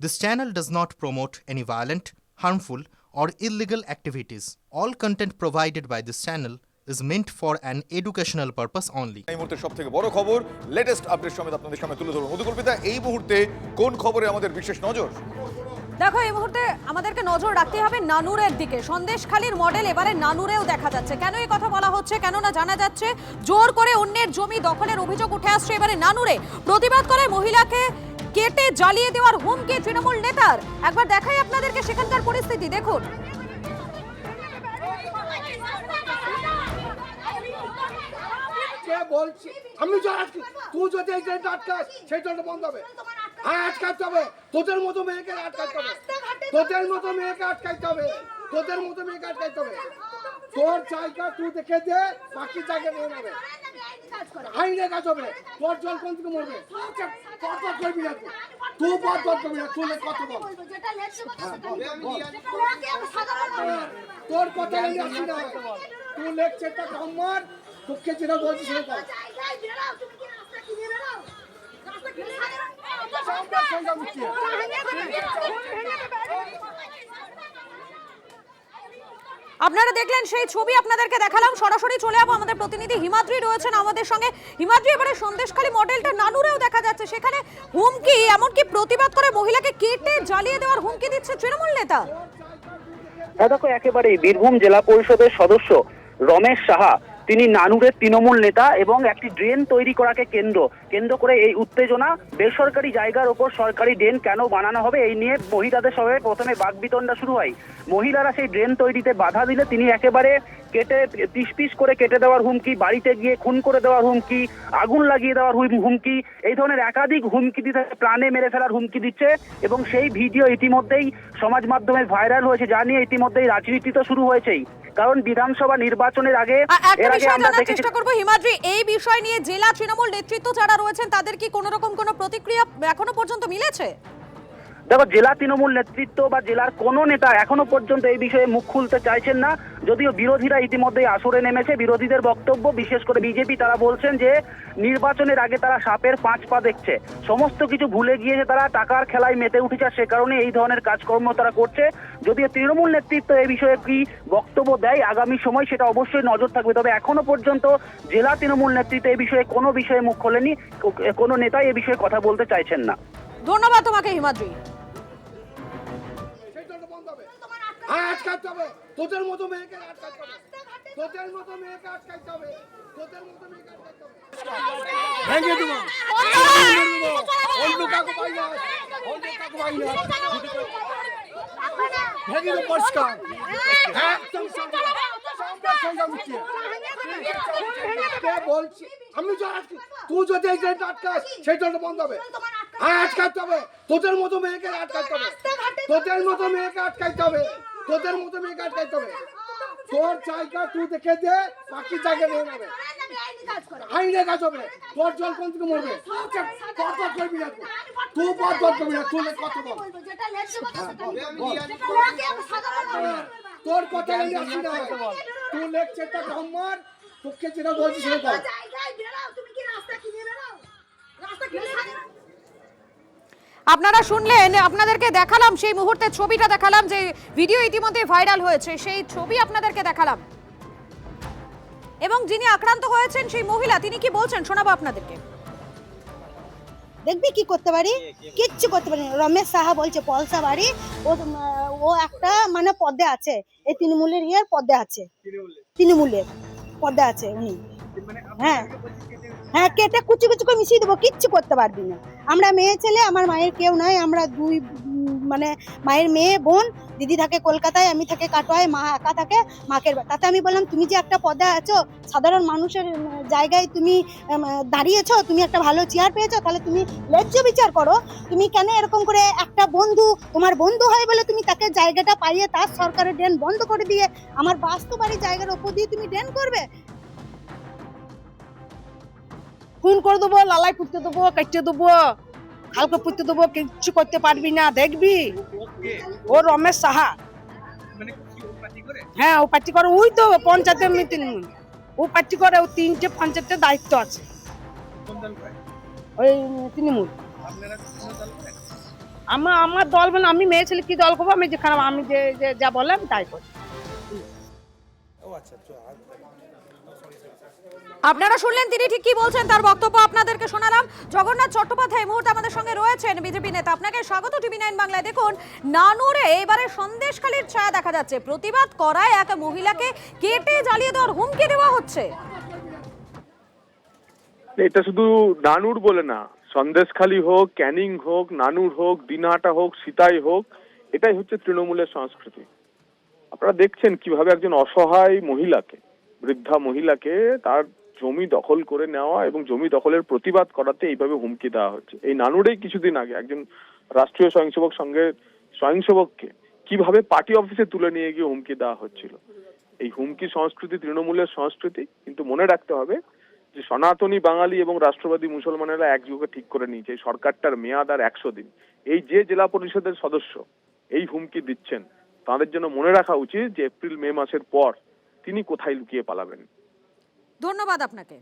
This channel does not promote any violent, harmful, or illegal activities. All content provided by this channel is meant for an educational purpose only. এই মুহূর্তে সবথেকে বড় খবর, latest update সমেত আপনাদের সামনে তুলে ধরব। মধুকল্পিতা, এই মুহূর্তে কোন খবরে আমাদের বিশেষ নজর? দেখো, এই মুহূর্তে আমাদেরকে নজর রাখতে হবে নানুরের দিকে। সন্দেশখালীর মডেল এবারে নানুরেও দেখা যাচ্ছে। কেন এই কথা বলা হচ্ছে? কেননা জানা যাচ্ছে জোর করে অন্যের জমি দখলের অভিযোগ উঠে আসছে এবারে নানুরে। প্রতিবাদ করে মহিলাকে কেটে জ্বালিয়ে দেওয়ার হুমকি তৃণমূল নেতার। একবার দেখাই আপনাদেরকে সেখানকার পরিস্থিতি, দেখুন। বলছি আমি তুই যদি এই ট্রেনটা আটকাস সেই ট্রেনটা বন্ধ হবে। আটকাতে হবে, তোদের মতো মেয়েকে আটকাতে হবে, তোদের মতো মেয়েকে আটকাইতে হবে, তোদের মতো মেয়েকে আটকাইতে হবে। তোর জায়গা তুই দেখে দে, বাকি জায়গা নিয়ে নেবে। আইনে কাজ হবে। তোর জল কোন থেকে মরবে? কত করবি না তুই বল করবি না, তুই কত বল। তোর কথা নিয়ে আসি না, তুই লেকচারটা কম মার। তোকে যেটা বলছি সেটা কর। আপনারা দেখলেন সেই ছবি, আপনাদেরকে দেখালাম। সরাসরি চলে যাবো, আমাদের প্রতিনিধি হিমাদ্রি রয়েছেন আমাদের সঙ্গে। হিমাদ্রি, এবারে সন্দেশখালী মডেলটা নানুরেও দেখা যাচ্ছে। সেখানে হুমকি, এমনকি প্রতিবাদ করে মহিলাকে কেটে জ্বালিয়ে দেওয়ার হুমকি দিচ্ছে তৃণমূল নেতা। দেখো, একেবারেই বীরভূম জেলা পরিষদের সদস্য রমেশ সাহা, তিনি নানুরের তৃণমূল নেতা এবং একটি ড্রেন তৈরি করাকে কেন্দ্র করে এই উত্তেজনা। বেসরকারি জায়গার ওপর সরকারি ড্রেন কেন বানানো হবে, এই নিয়ে মহিলাদের সঙ্গে প্রথমে বাকবিতণ্ডা শুরু হয়। মহিলারা সেই ড্রেন তৈরিতে বাধা দিলে তিনি একেবারে কেটে পিস করে কেটে দেওয়ার হুমকি, বাড়িতে গিয়ে খুন করে দেওয়ার হুমকি, আগুন লাগিয়ে দেওয়ার হুমকি, এই ধরনের একাধিক হুমকি দিতে, প্রাণে মেরে ফেলার হুমকি দিচ্ছে। এবং সেই ভিডিও ইতিমধ্যেই সমাজ মাধ্যমে ভাইরাল হয়েছে, যা নিয়ে ইতিমধ্যেই রাজনীতি তো শুরু হয়েছেই। কারণ বিধানসভা নির্বাচনের আগে আমরা চেষ্টা করব হিমাদ্রি, এই বিষয় নিয়ে জেলা তৃণমূল নেতৃত্ব যারা রয়েছেন তাদের কি কোনো রকম কোনো প্রতিক্রিয়া এখনো পর্যন্ত মিলেছে? দেখো, জেলা তৃণমূল নেতৃত্ব বা জেলার কোনো নেতা এখনো পর্যন্ত এই বিষয়ে মুখ খুলতে চাইছেন না। যদিও বিরোধীরা ইতিমধ্যেই আসরে নেমেছে। বিরোধীদের বক্তব্য, বিশেষ করে বিজেপি, তারা বলছেন যে নির্বাচনের আগে তারা সাপের 5 পা দেখছে, সমস্ত কিছু ভুলে গিয়েছে, তারা টাকার খেলায় মেতে উঠেছে, সে কারণে এই ধরনের কাজকর্ম তারা করছে। যদিও তৃণমূল নেতৃত্ব এই বিষয়ে কি বক্তব্য দেয় আগামী সময়, সেটা অবশ্যই নজর থাকবে। তবে এখনো পর্যন্ত জেলা তৃণমূল নেতৃত্ব এই বিষয়ে কোনো বিষয়ে মুখ খোলেনি, কোনো নেতাই এই বিষয়ে কথা বলতে চাইছেন না। ধন্যবাদ তোমাকে হিমাদ্রি। আটকাতে হবে, তোদের মতো মেয়েকে আটকাতে হবে, তোদের মতো মেয়েকে আটকাতে হবে, তোদের মতো মেয়েকে আটকাতে হবে। ভেঙে দেবো, অন্য কাকু পাই না, অন্য কাকু পাই না, ভেঙে দেবো পরিষ্কার। একদম বলছি আমি তুই যদি এই ট্রেনটা আটকাস সেই ট্রেনটা বন্ধ হবে। আটকাতে হবে, তোদের মতো মেয়েকে আটকাতে হবে, তোদের মতো মেয়েকে আটকাতে হবে, তোদের মতো মেয়েকে আটকাতে হবে। তোর জায়গা তুই দেখে দে, বাকি জায়গা নিয়ে নেবে। আইনে কাজ হবে। তোর জল কোন থেকে মরবে? কত করবি না তুই বল করবি না, তুই কত বল। তোর কথা নিয়ে আসি না, তুই লেকচারটা কম মার। তোকে যেটা বলছি সেটা কর। আপনারা শুনলেন, আপনাদেরকে দেখালাম সেই মুহূর্তের ছবিটা, দেখালাম যে ভিডিও ইতিমধ্যে ভাইরাল হয়েছে, সেই ছবি আপনাদেরকে দেখালাম। এবং যিনি আক্রান্ত হয়েছেন সেই মহিলা, তিনি কি বলছেন শোনাবো আপনাদেরকে। দেখবি কি করতে পারি, কিচ্ছু করতে পারি। রমেশ সাহা বলছে পলসা বাড়ি, ও একটা মানে পদে আছে, এই তৃণমূলের পদে আছে, তৃণমূলের পদে আছে উনি। হ্যাঁ হ্যাঁ, কেটে কুচি কুচি করে মিশিয়ে দেবো, কিচ্ছু করতে পারবি না। আমরা মেয়ে ছেলে, আমার মায়ের কেউ নাই, আমরা দুই মানে মায়ের মেয়ে বোন। দিদি থাকে কলকাতায়, আমি থাকে কাটোয়ায়, মা একা থাকে মাকের। তাতে আমি বললাম তুমি যে একটা পদে আছো, সাধারণ মানুষের জায়গায় তুমি দাঁড়িয়েছো, তুমি একটা ভালো চেয়ার পেয়েছো, তাহলে তুমি ন্যায্য বিচার করো। তুমি কেন এরকম করে একটা বন্ধু, তোমার বন্ধু হয় বলে তুমি তাকে জায়গাটা পাইয়ে তার সরকারের ড্রেন বন্ধ করে দিয়ে আমার বাস্তবাড়ি জায়গার ওপর দিয়ে তুমি ড্রেন করবে? খুন করে দেবো, লালাই পুঁততে দেবো, কেটে দেবো, হালকা পুঁততে দেবো, কিচ্ছু করতে পারবি না। দেখবি ও রমেশ সাহা, হ্যাঁ ও পার্টি করে, ওই তো পঞ্চায়েতের মিটিং, ও পার্টি করে, ও 3টে পঞ্চায়েতের দায়িত্ব আছে ওই তৃণমূল। আমার দল মানে আমি মেয়ে ছেলে কি দল করবো, আমি যেখানে আমি যে যা বললাম তাই করি। আপনারা শুনলেন তিনি ঠিক কি বলছেন, তার বক্তব্য আপনাদেরকে শোনালাম। জগন্নাথ চট্টোপাধ্যায় এই মুহূর্তে আমাদের সঙ্গে রয়েছেন, বিজেপি নেতা। আপনাকে স্বাগত টিভি9 বাংলায়। দেখুন, নানুরে এবারে সন্দেশখালির ছায়া দেখা যাচ্ছে। প্রতিবাদ করায় এক মহিলাকে কেটে জ্বালিয়ে দেওয়ার হুমকি দেওয়া হচ্ছে। এটা শুধু নানুর বলে না, সন্দেশখালি হোক, ক্যানিং হোক, নানুর হোক, দিনহাটা হোক, সিতাই হোক, এটাই হচ্ছে তৃণমূলের সংস্কৃতি। আপনারা দেখছেন কিভাবে একজন অসহায় মহিলাকে, বৃদ্ধা মহিলাকে তার জমি দখল করে নেওয়া এবং জমি দখলের প্রতিবাদ করাতে এইভাবে হুমকি দেওয়া হচ্ছে। এই নানুরেই কিছুদিন আগে একজন রাষ্ট্রীয় স্বয়ংসেবক সঙ্গে স্বয়ংসেবককে কিভাবে পার্টি অফিসে তুলে নিয়ে গিয়ে হুমকি দেওয়া হচ্ছিল। এই হুমকি সংস্কৃতি তৃণমূলের সংস্কৃতি, কিন্তু মনে রাখতে হবে যে সনাতনী বাঙালি এবং রাষ্ট্রবাদী মুসলমানেরা একযোগে ঠিক করে নিয়েছে এই সরকারটার মেয়াদ আর 100 দিন। এই যে জেলা পরিষদের সদস্য এই হুমকি দিচ্ছেন, তাদের জন্য মনে রাখা উচিত যে এপ্রিল মে মাসের পর তিনি কোথায় লুকিয়ে পালাবেন। ধন্যবাদ আপনাকে।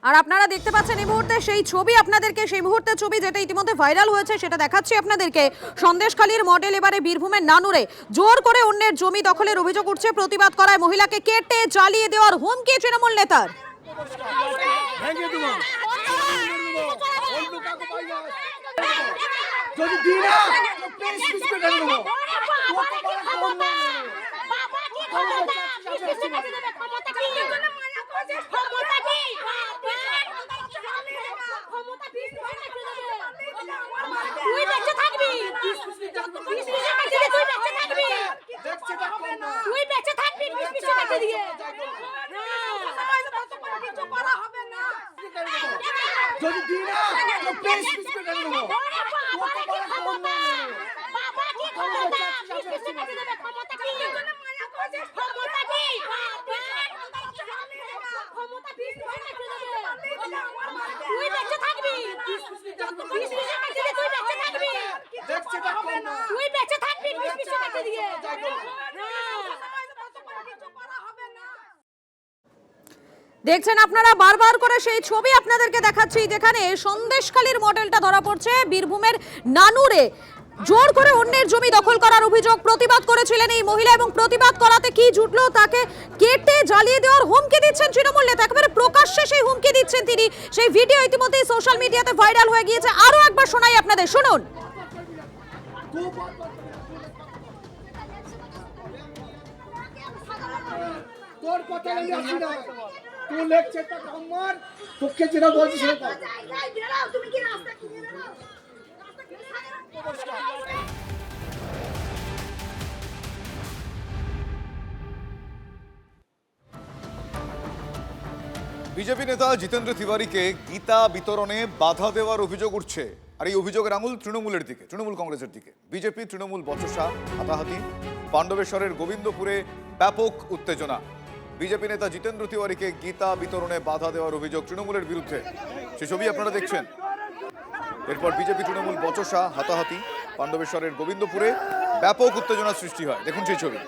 আর আপনারা দেখতে পাচ্ছেন এই মুহূর্তে সেই ছবি, আপনাদেরকে সেই মুহূর্তের ছবি যেটা ইতিমধ্যে ভাইরাল হয়েছে সেটা দেখাচ্ছি আপনাদেরকে। সন্দেশখালির মডেল এবারে বীরভূমের নানুরে জোর করে অন্যের জমি দখলের অভিযোগ উঠছে। প্রতিবাদ করায় মহিলাকে কেটে জ্বালিয়ে দেওয়ার হুমকি তৃণমূল নেতার। দেখছেন আপনারা, বারবার করে সেই ছবি আপনাদেরকে দেখাচ্ছি যেখানে সন্দেশখালির মডেলটা ধরা পড়ছে বীরভূমের নানুরে। জোর করে অন্যের জমি দখল করার অভিযোগ। প্রতিবাদ করেছিলেন এই মহিলা এবং প্রতিবাদ করাতে কি জুটলো, তাকে কেটে জ্বালিয়ে দেওয়ার হুমকি দিচ্ছেন তৃণমূল নেতা। একেবারে প্রকাশ্যে সেই হুমকি দিচ্ছেন তিনি। সেই ভিডিও ইতিমধ্যে সোশ্যাল মিডিয়াতে ভাইরাল হয়ে গিয়েছে। আরো একবার শোনাই আপনাদের, শুনুন। তোর কথা আমি আসি না, তুই লেকচারটা কম মার, তোকে যেটা বলছি সেটা কর। তুমি কি রাস্তা কিনে নাও? বিজেপি নেতা জিতেন্দ্র তিওয়ারিকে গীতা বিতরণে বাধা দেওয়ার অভিযোগ উঠছে। আর এই অভিযোগের আঙুল তৃণমূলের দিকে, তৃণমূল কংগ্রেসের দিকে। বিজেপি তৃণমূল বচসা, হাতাহাতি। পাণ্ডবেশ্বরের গোবিন্দপুরে ব্যাপক উত্তেজনা। বিজেপি নেতা জিতেন্দ্র তিওয়ারিকে গীতা বিতরণে বাধা দেওয়ার অভিযোগ তৃণমূলের বিরুদ্ধে। সে ছবি আপনারা দেখছেন। এরপর বিজেপি তৃণমূল বচসা, হাতাহাতি। পাণ্ডবেশ্বরের গোবিন্দপুরে ব্যাপক উত্তেজনা সৃষ্টি হয়। দেখুন সেই ছবি।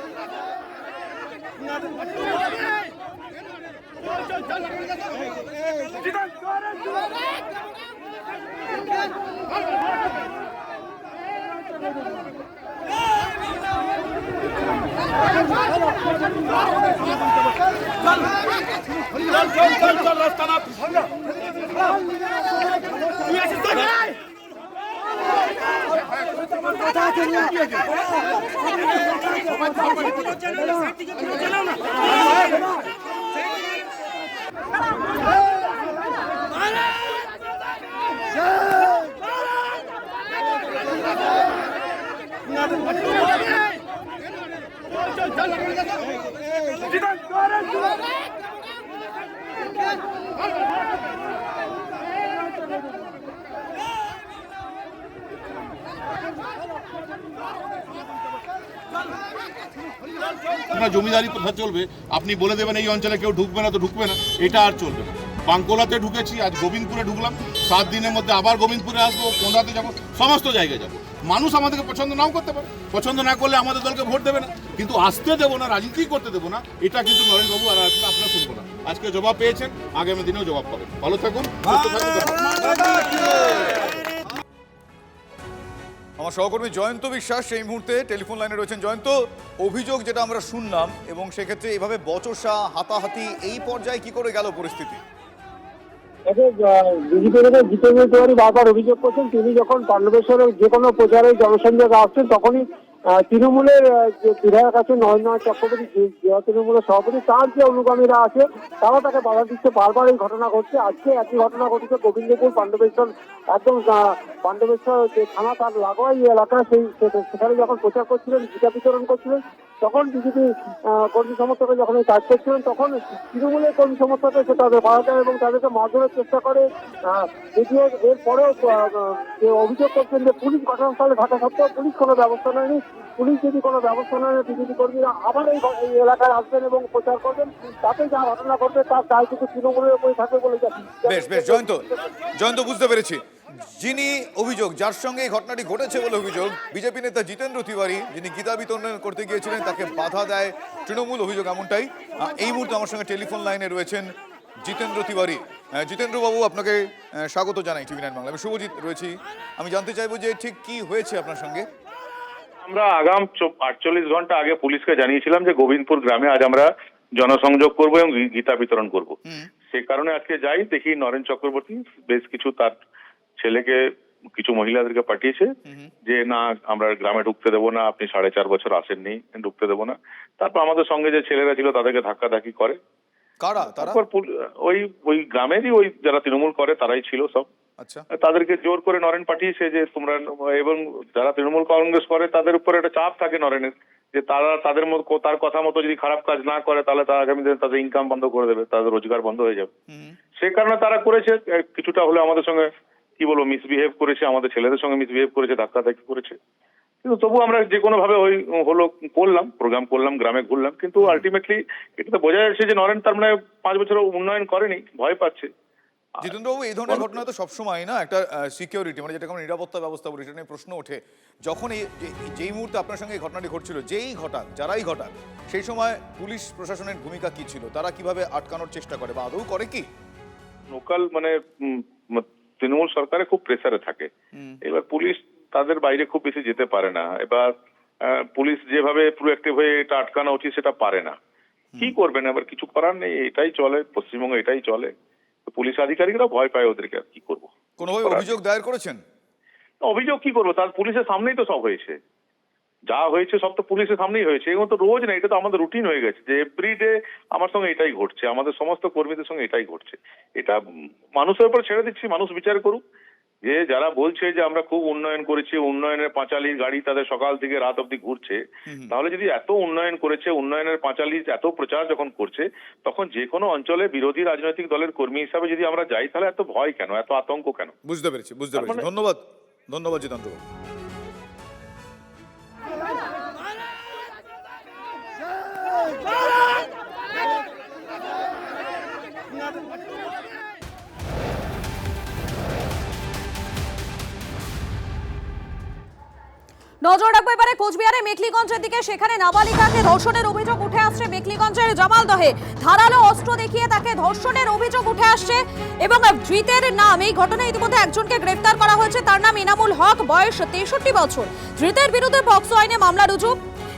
জমিদারি প্রথা চলবে, আপনি বলে দেবেন এই অঞ্চলে কেউ ঢুকবে না তো ঢুকবে না, এটা আর চলবে না। বাঙ্কোলাতে ঢুকেছি, আজ গোবিন্দপুরে ঢুকলাম, 7 দিনের মধ্যে আবার গোবিন্দপুরে আসবো, কোন্দাতে যাবো, সমস্ত জায়গায় যাবো। মানুষ আমাদেরকে পছন্দ নাও করতে পারে, পছন্দ না করলে আমাদের দলকে ভোট দেবে না, কিন্তু আসতে দেবো না, রাজনীতি করতে দেবো না, এটা কিন্তু নরেনবাবু আর আপনারা শুনবো না। আজকে জবাব পেয়েছেন, আগামী দিনেও জবাব পাবেন। ভালো থাকুন, সুস্থ থাকুন। আমার সহকর্মী জয়ন্ত বিশ্বাস সেই মুহূর্তে টেলিফোন লাইনে রয়েছেন। জয়ন্ত, অভিযোগ যেটা আমরা শুনলাম এবং সেক্ষেত্রে এভাবে বচসা হাতাহাতি এই পর্যায়ে কি করে গেল পরিস্থিতি? বিজেপি নেতা জিতেন্দ্র তিওয়ারি বারবার অভিযোগ করছেন, তিনি যখন পাণ্ডবেশ্বরের যে কোনো প্রচারে জনসংযোগে আসছেন তখনই তৃণমূলের যে বিধায়ক আছে নরেন্দ্রনাথ চক্রবর্তী, তৃণমূলের সভাপতি, তার যে অনুগামীরা আছে তারা তাকে বাধা দিচ্ছে। বারবার এই ঘটনা ঘটছে। আজকে একই ঘটনা ঘটেছে গোবিন্দপুর পাণ্ডবেশ্বর, একদম পাণ্ডবেশ্বর যে থানা তার লাগোয়া এই এলাকা, সেখানে যখন প্রচার করছিলেন, গীতা বিতরণ করছিলেন, তখন বিজেপি কর্মী সমর্থকরা যখন এই কাজ করছিলেন তখন তৃণমূলের কর্মী সমর্থকরা তাদের বাধা দেয় এবং তাদেরকে মারধরের চেষ্টা করে। যদিও এরপরেও যে অভিযোগ করছেন যে পুলিশ ঘটনাস্থলে থাকা সত্ত্বেও পুলিশ কোনো ব্যবস্থা নেয়নি। পুলিশ যদি কোনো ব্যবস্থা নেয়, বিজেপি কর্মীরা আবার এই এলাকায় আসবেন এবং প্রচার করবেন, তাতে যা ঘটনা ঘটবে তার দায় কিন্তু তৃণমূলের উপরে থাকবে বলে। বেশ জয়ন্ত বুঝতে পেরেছি। যিনি অভিযোগ, যার সঙ্গে এই ঘটনাটি ঘটেছে বলে অভিযোগ, বিজেপি নেতা জিতেন্দ্র তিওয়ারি, যিনি গীতা বিতরণ করতে গিয়েছিলেন, তাকে বাধা দেয় তৃণমূল, অভিযোগ এমনটাই। এই মুহূর্তে আমার সঙ্গে টেলিফোন লাইনে রয়েছেন জিতেন্দ্র তিওয়ারি। জিতেন্দ্র বাবু, আপনাকে স্বাগত জানাই টিভি9 বাংলা। আমি শুভজিৎ রয়েছি। আমি জানতে চাইবো যে ঠিক কি হয়েছে আপনার সঙ্গে। আমরা আগাম 48 ঘন্টা আগে পুলিশকে জানিয়েছিলাম যে গোবিন্দপুর গ্রামে আজ আমরা জনসংযোগ করব এবং গীতা বিতরণ করব। সে কারণে আজকে যাই, দেখি নরেন চক্রবর্তী বেশ কিছু তার ছেলেকে কিছু মহিলাদেরকে পাঠিয়েছে যে না, আমরা গ্রামে ঢুকতে দেবো না, আপনি 4.5 বছর আসেননি, ঢুকতে দেবো না। তারপর আমাদের সঙ্গে যে ছেলেরা ছিল তাদেরকে ধাক্কাধাক্কি করে। কারা তারা? ওই গ্রামেরই ওই যারা তৃণমূল করে তারাই ছিল সব। আচ্ছা, তাদেরকে জোর করে নরেন পাঠিয়েছে যে তোমরা, এবং যারা তৃণমূল কংগ্রেস করে তাদের উপর একটা চাপ থাকে নরেনের যে তারা তার কথা মতো যদি খারাপ কাজ না করে তাহলে তারা আগামী দিনে তাদের ইনকাম বন্ধ করে দেবে, তাদের রোজগার বন্ধ হয়ে যাবে। সে কারণে তারা করেছে, কিছুটা হলে আমাদের সঙ্গে কি বলবো মিসবিহেভ করেছে, আমাদের ছেলেদের সঙ্গে মিসবিহেভ করেছে, ধাক্কাধাক্কি করেছে। কিন্তু তবু আমরা যে কোনো ভাবে প্রোগ্রাম করলাম, গ্রামে ঘুরলাম, কিন্তু আলটিমেটলি এটা তো বোঝা যাচ্ছে যে নরেন তার মানে 5 বছর উন্নয়ন করেনি, ভয় পাচ্ছে। জিতেন্দ্রবাবু, এই ধরনের ঘটনা তো সবসময় না একটা সিকিউরিটি, মানে যেটা আমরা নিরাপত্তা ব্যবস্থা বলি, সেটা নিয়ে প্রশ্ন ওঠে। যখন যেই মুহূর্তে আপনার সঙ্গে এই ঘটনাটি ঘটছিল, যারাই ঘটাক, সেই সময় পুলিশ প্রশাসনের ভূমিকা কি ছিল? তারা কিভাবে আটকানোর চেষ্টা করে বা আদৌ করে কি? লোকাল মানে তৃণমূল সরকারে খুব প্রেসারে থাকে, এবার পুলিশ তাদের বাইরে খুব বেশি যেতে পারে না। এবার পুলিশ যেভাবে প্রোঅ্যাক্টিভ হয়ে এটা আটকানো উচিত সেটা পারে না। কি করবেন, এবার কিছু করার নেই, এটাই চলে, পশ্চিমবঙ্গে এটাই চলে। পুলিশ আধিকারিকরা ভয় পায় ওদেরকে, আর কি করবো। কোনোভাবে অভিযোগ দায়ের করেছেন? অভিযোগ কি করবো, তার পুলিশের সামনেই তো সব হয়েছে, যা হয়েছে সব তো পুলিশের সামনেই হয়েছে। এগুলো তো রোজ না, এটা তো আমাদের রুটিন হয়ে গেছে যে এভরিডে আমার সঙ্গে এটাই ঘটছে, আমাদের সমস্ত কর্মীদের সঙ্গে এটাই ঘটছে। এটা মানুষের উপর ছেড়ে দিচ্ছি, মানুষ বিচার করুক। যে যারা বলছে যে আমরা খুব উন্নয়ন করেছি, উন্নয়নের পাঁচালির গাড়ি তাদের সকাল থেকে রাত অব্দি ঘুরছে, তাহলে যদি এত উন্নয়ন করেছে, উন্নয়নের পাঁচালি এত প্রচার যখন করছে, তখন যে কোনো অঞ্চলে বিরোধী রাজনৈতিক দলের কর্মী হিসাবে যদি আমরা যাই, তাহলে এত ভয় কেন, এত আতঙ্ক কেন? বুঝতে পেরেছি। ধন্যবাদ জিতেন্দ্র। নজর রাখবো এবারে কোচবিহারে মেখলিগঞ্জের দিকে। সেখানে নাবালিকাকে ধর্ষণের অভিযোগ উঠে আসছে মেখলিগঞ্জের জামালদহে। ধারালো অস্ত্র দেখিয়ে তাকে ধর্ষণের অভিযোগ উঠে আসছে এবং ধৃতের নাম, এই ঘটনায় ইতিমধ্যে একজনকে গ্রেফতার করা হয়েছে, তার নাম এনামুল হক, বয়স 63 বছর। ধৃতের বিরুদ্ধে পক্সো আইনে মামলা রুজু।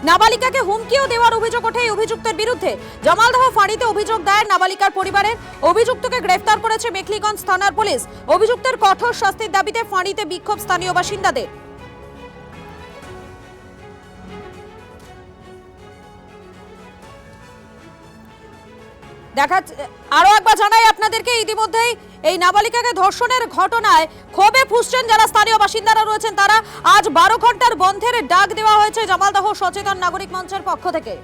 নাবালিকাকে হুমকিও দেওয়ার অভিযোগ ওঠে এই অভিযুক্তের বিরুদ্ধে। জামালদহ ফাঁড়িতে অভিযোগ দায়ের নাবালিকার পরিবারের। অভিযুক্তকে গ্রেফতার করেছে মেখলিগঞ্জ থানার পুলিশ। অভিযুক্তের কঠোর শাস্তির দাবিতে ফাঁড়িতে বিক্ষোভ স্থানীয় বাসিন্দাদের। আরো একবার জানাই আপনাদেরকে, ইতিমধ্যেই এই নাবালিকাকে ধর্ষণের ঘটনায় ক্ষোভে ফুঁসছেন যারা স্থানীয় বাসিন্দারা রয়েছেন। তারা আজ 12 ঘন্টার বন্ধের ডাক দেওয়া হয়েছে জামালদহ সচেতন নাগরিক মঞ্চের পক্ষ থেকে।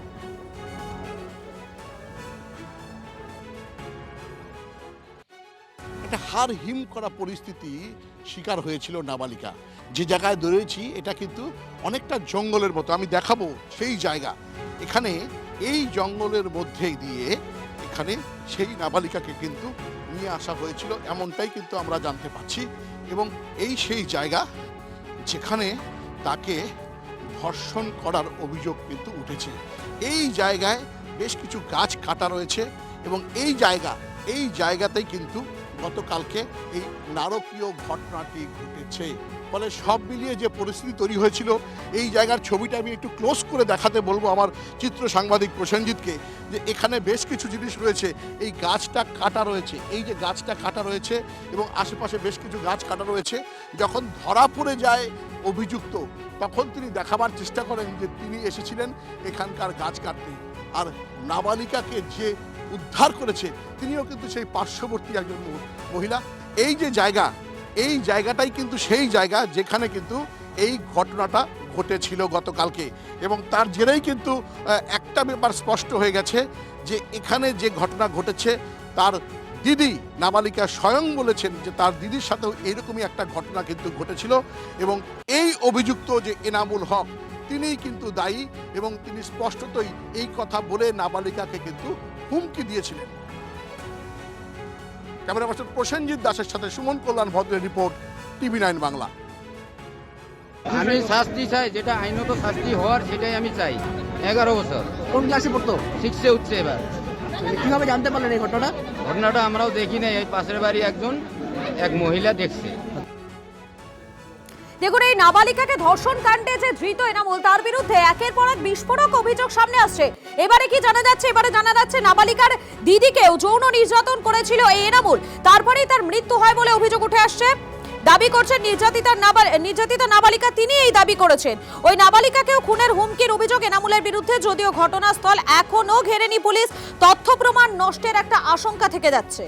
একটা হার হিম করা পরিস্থিতি শিকার হয়েছিল নাবালিকা। যে জায়গায় দৌড়েছি এটা কিন্তু অনেকটা জঙ্গলের মতো, আমি দেখাবো সেই জায়গা। এখানে এই জঙ্গলের মধ্যেই দিয়ে এখানে সেই নাবালিকাকে কিন্তু নিয়ে আসা হয়েছিল, এমনটাই কিন্তু আমরা জানতে পারছি। এবং এই সেই জায়গা যেখানে তাকে ধর্ষণ করার অভিযোগ কিন্তু উঠেছে। এই জায়গায় বেশ কিছু গাছ কাটা রয়েছে এবং এই জায়গাতেই কিন্তু গতকালকে এই নারকীয় ঘটনাটি ঘটেছে। ফলে সব মিলিয়ে যে পরিস্থিতি তৈরি হয়েছিল, এই জায়গার ছবিটা আমি একটু ক্লোজ করে দেখাতে বলবো আমার চিত্র সাংবাদিক প্রসেনজিৎকে, যে এখানে বেশ কিছু জিনিস রয়েছে। এই গাছটা কাটা রয়েছে, এই যে গাছটা কাটা রয়েছে এবং আশেপাশে বেশ কিছু গাছ কাটা রয়েছে। যখন ধরা পড়ে যায় অভিযুক্ত, তখন তিনি দেখাবার চেষ্টা করেন যে তিনি এসেছিলেন এখানকার গাছ কাটতে। আর নাবালিকাকে যে উদ্ধার করেছে তিনিও কিন্তু সেই পার্শ্ববর্তী একজন মহিলা। এই জায়গাটাই কিন্তু সেই জায়গা যেখানে কিন্তু এই ঘটনাটা ঘটেছিল গতকালকে, এবং তার জেরেই কিন্তু একটা ব্যাপার স্পষ্ট হয়ে গেছে যে এখানে যে ঘটনা ঘটেছে, তার দিদি নাবালিকা স্বয়ং বলেছেন যে তার দিদির সাথেও এইরকমই একটা ঘটনা কিন্তু ঘটেছিল, এবং এই অভিযুক্ত যে এনামুল হক তিনিই কিন্তু দায়ী, এবং তিনি স্পষ্টতই এই কথা বলে নাবালিকাকে কিন্তু হুমকি দিয়েছিলেন। ক্যামেরা পার্সন প্রসেনজিৎ দাসের সাথে সুমন কল্যাণ ভদ্রের রিপোর্ট, TV9 বাংলা। আমি শাস্তি চাই, যেটা আইনত শাস্তি হওয়ার সেটাই আমি চাই। 11 বছর। কোন ক্লাসে পড়তো? 6-এ উঠছে এবার। কিভাবে জানতে পারলেন এই ঘটনাটা আমরাও দেখি নাই, এই পাশের বাড়ি এক মহিলা দেখছে। দেখুন, এই নাবালিকাকে ধর্ষণ কাণ্ডে যে ধৃত এনামুল, তার বিরুদ্ধে একের পর এক বিস্ফোরক অভিযোগ সামনে আসছে। এবারে কি জানা যাচ্ছে? এবারে জানা যাচ্ছে নাবালিকার দিদিকেও যৌন নির্যাতন করেছিল এই এনামুল, তারপরেই তার মৃত্যু হয় বলে অভিযোগ উঠে আসছে। দাবি করছেন নির্যাতিত নাবালিকা তিনি এই দাবি করেছেন। ওই নাবালিকাকেও খুনের হুমকির অভিযোগ এনামুলের বিরুদ্ধে, যদিও ঘটনাস্থল এখনো ঘেরেনি পুলিশ। তথ্য প্রমাণ নষ্টের একটা আশঙ্কা থেকে যাচ্ছে।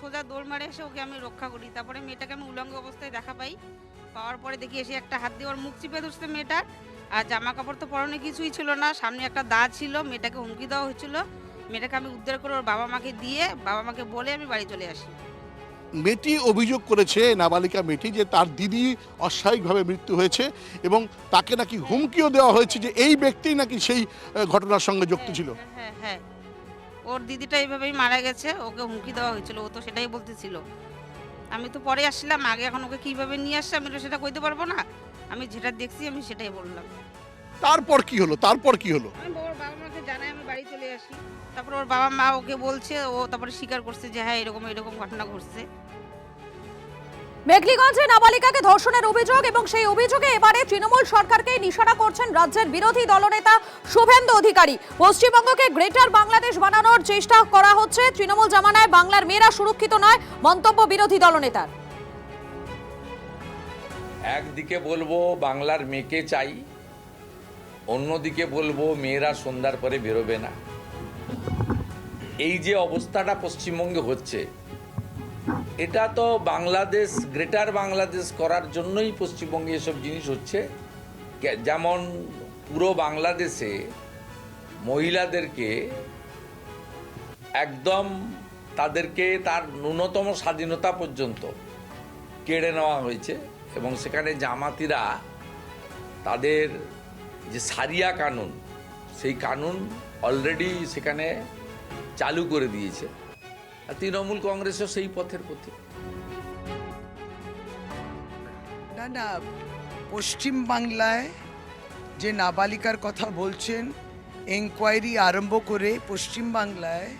সোজা দৌড় মারে এসে ওকে আমি রক্ষা করি, তারপরে মেয়েটাকে আমি উলঙ্গ অবস্থায় দেখা পাওয়ার পরে দেখি এসে একটা হাত দিয়ে ওর মুখ চিপে ধরছে মেয়েটার। আর জামা কাপড় তো পরনে কিছুই ছিল না, সামনে একটা দা ছিল। মেয়েটাকে হুমকি দেওয়া হয়েছিল। মেয়েটাকে আমি উদ্ধার করে ওর বাবা মাকে দিয়ে, বাবা মাকে বলে আমি বাড়ি চলে আসি। মেয়েটি অভিযোগ করেছে, নাবালিকা মেয়েটি, যে তার দিদি অস্বাভাবিকভাবে মৃত্যু হয়েছে এবং তাকে নাকি হুমকিও দেওয়া হয়েছে যে এই ব্যক্তি নাকি সেই ঘটনার সঙ্গে যুক্ত ছিল। হ্যাঁ হ্যাঁ, ওর দিদিটা এইভাবেই মারা গেছে, ওকে হুমকি দেওয়া হয়েছিল, ও তো সেটাই বলতেছিল। আমি তো পরে আসলাম, আগে এখন ওকে কিভাবে নিয়ে আসছে আমি তো সেটা কইতে পারবো না। আমি যেটা দেখছি আমি সেটাই বললাম। তারপর কি হলো? আমি ওর বাবা মাকে জানাই, আমি বাড়ি চলে আসি। তারপর ওর বাবা মা ওকে বলছে, ও তারপরে স্বীকার করছে যে হ্যাঁ এরকম ঘটনা ঘটছে। মেঘলিগঞ্জে নাবালিকাকে ধর্ষণের অভিযোগ, এবং সেই অভিযোগে এবারে তৃণমূল সরকারকে নিশানা করছেন রাজ্যের বিরোধী দলনেতা শুভেন্দু অধিকারী। পশ্চিমবঙ্গকে গ্রেটার বাংলাদেশ বানানোর চেষ্টা করা হচ্ছে। তৃণমূল জামানায় বাংলার মেয়েরা সুরক্ষিত নয়, মন্তব্য বিরোধী দলনেতার। একদিকে বলবো বাংলার মেয়েকে চাই, অন্যদিকে বলবো মেয়েরা সন্ধ্যার পরে বেরোবে না। এই যে অবস্থাটা পশ্চিমবঙ্গে হচ্ছে, এটা তো বাংলাদেশ, গ্রেটার বাংলাদেশ করার জন্যই পশ্চিমবঙ্গে এসব জিনিস হচ্ছে। যেমন পুরো বাংলাদেশে মহিলাদেরকে একদম তাদেরকে তার ন্যূনতম স্বাধীনতা পর্যন্ত কেড়ে নেওয়া হয়েছে, এবং সেখানে জামাতিরা তাদের যে সারিয়া কানুন, সেই কানুন অলরেডি সেখানে চালু করে দিয়েছে। আর তৃণমূল কংগ্রেসও সেই পথের পথে। না, পশ্চিম বাংলায় যে নাবালিকার কথা বলছেন, এনকোয়ারি আরম্ভ করে পশ্চিম বাংলায়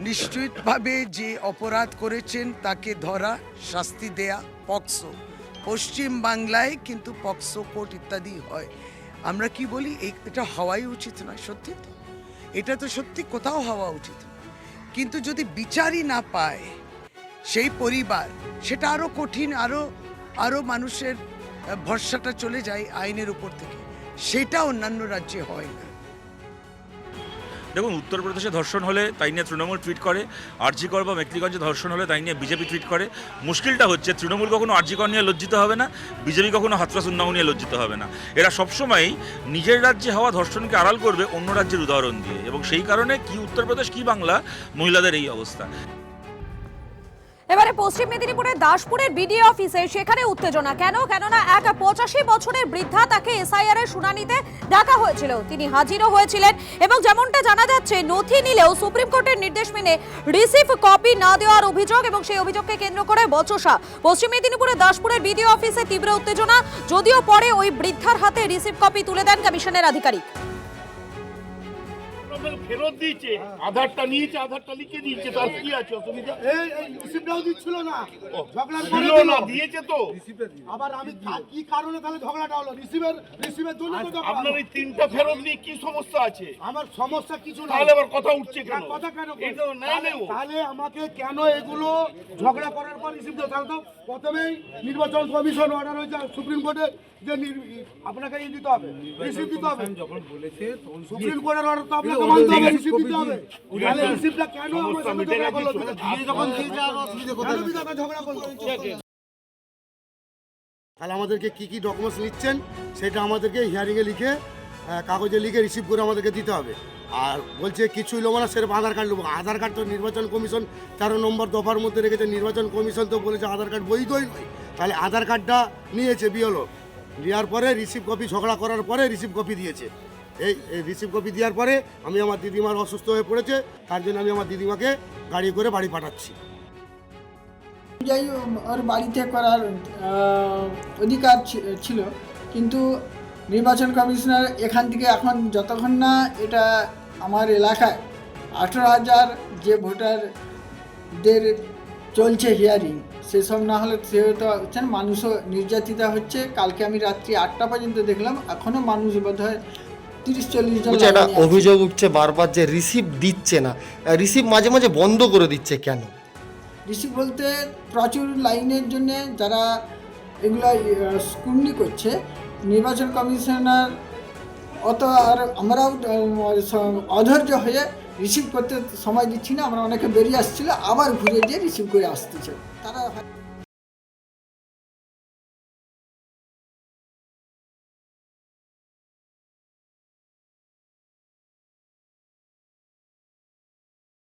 নিশ্চিতভাবে যে অপরাধ করেছেন তাকে ধরা, শাস্তি দেয়া, পক্সো। পশ্চিম বাংলায় কিন্তু পক্সো কোর্ট ইত্যাদি হয়। আমরা কি বলি, এটা হওয়াই উচিত নয়। সত্যি তো, এটা তো সত্যি কোথাও হওয়া উচিত নয়। কিন্তু যদি বিচারই না পায় সেই পরিবার, সেটা আরো কঠিন, আরো মানুষের ভরসাটা চলে যায় আইনের উপর থেকে। সেটা অন্যান্য রাজ্যে হয় না। দেখুন, উত্তরপ্রদেশে ধর্ষণ হলে তাই নিয়ে তৃণমূল টুইট করে, আরজিকর বা মেখলিগঞ্জে ধর্ষণ হলে তাই নিয়ে বিজেপি টুইট করে। মুশকিলটা হচ্ছে তৃণমূল কখনো আরজিকর নিয়ে লজ্জিত হবে না, বিজেপি কখনো হাতরাস উন্নাও নিয়ে লজ্জিত হবে না। এরা সবসময়ই নিজের রাজ্যে হওয়া ধর্ষণকে আড়াল করবে অন্য রাজ্যের উদাহরণ দিয়ে, এবং সেই কারণে কি উত্তরপ্রদেশ কি বাংলা, মহিলাদের এই অবস্থা। এবারে পশ্চিম মেদিনীপুরের দাসপুরের বিডিও অফিসে সেখানে উত্তেজনা। কেননা এক 85 বছরের বৃদ্ধা, তাকে এসআইআর এর শুনানিতে ডাকা হয়েছিল, তিনি হাজিরও হয়েছিলেন, এবং যেমনটা জানা যাচ্ছে নথি নিলেও সুপ্রিম কোর্টের নির্দেশ মেনে রিসিভ কপি না দেওয়ার অভিযোগ, এবং সেই অভিযোগকে কেন্দ্র করে বচসা। পশ্চিম মেদিনীপুরের দাসপুরের বিডিও অফিসে তীব্র উত্তেজনা, যদিও পরে ওই বৃদ্ধার হাতে রিসিভ কপি তুলে দেন কমিশনের আধিকারিক। আপনাকে ফেরত দিয়েছে, আধারটা নিয়েছে, আধারটা লিখে দিয়েছে, তার কি আছে অসুবিধা? এই রিসিপ্টটাও দিচ্ছিল না, ঝগড়ার ছিল পরে না, দিল। দিয়েছে তো। আবার আমি কি কারণে তাহলে ঝগড়াটা হলো? রিসিভের জন্য তো ঝগড়া আপনার হলো। এই 3টা ফেরত নিয়ে কি সমস্যা আছে? আমার সমস্যা কিছু না। তাহলে আবার কথা উঠছে কেন? কথা কেন? এই তো নেয় নেব। তাহলে আমাকে কেন এগুলো ঝগড়া করার পর রিসিভ দিতে? তাহলে তো প্রথমেই নির্বাচন কমিশন অর্ডার হয়েছে সুপ্রিম কোর্টে যে আপনাকে দিতে হবে, রিসিভ দিতে হবে। যখন বলেছে সুপ্রিম কোর্টের অর্ডার তো আপনাকে মানতে হবে, রিসিভ দিতে হবে। তাহলে রিসিভটা কেন আমার সাথে ঝগড়া করলো? যখন ঝগড়া করলো, তাহলে আমাদেরকে কি কি ডকুমেন্টস নিচ্ছেন সেটা আমাদেরকে হিয়ারিংয়ে লিখে কাগজে লিখে রিসিভ করে আমাদেরকে দিতে হবে। আর বলছে কিছুই নেবো না, সেরকম আধার কার্ড নেবো। আধার কার্ড তো নির্বাচন কমিশন 13 নম্বর দফার মধ্যে রেখেছে। নির্বাচন কমিশন তো বলেছে আধার কার্ড বৈধই নয়। তাহলে আধার কার্ডটা নিয়েছে বিএলও, নেওয়ার পরে রিসিভ কপি, ঝগড়া করার পরে রিসিভ কপি দিয়েছে। এই রিসিভ কপি দেওয়ার পরে আমি আমার দিদিমার অসুস্থ হয়ে পড়েছে, তার জন্য আমি আমার দিদিমাকে গাড়ি করে বাড়ি পাঠাচ্ছি। যাই ওর বাড়িতে করার অধিকার ছিল, কিন্তু নির্বাচন কমিশনার এখান থেকে এখন যতক্ষণ না এটা আমার এলাকায় 18,000 যে ভোটারদের চলছে হিয়ারিং, সেসব না হলে সেহেতু হচ্ছেন মানুষও নির্যাতিত হচ্ছে। কালকে আমি রাত্রি 8টা পর্যন্ত দেখলাম, এখনও মানুষ বোধ হয় 30-40 জন। একটা অভিযোগ উঠছে বারবার যে রিসিভ দিচ্ছে না, রিসিভ মাঝে মাঝে বন্ধ করে দিচ্ছে, কেন? রিসিভ বলতে প্রচুর লাইনের জন্য যারা এগুলো স্ক্রুটনি করছে, নির্বাচন কমিশনার অত আর আমরাও অধৈর্য হয়ে রিসিভ করতে সময় দিচ্ছি না। আমরা অনেকে বেরিয়ে আসছিল, আবার ঘুরে গিয়ে রিসিভ করে আসতেছে তারা।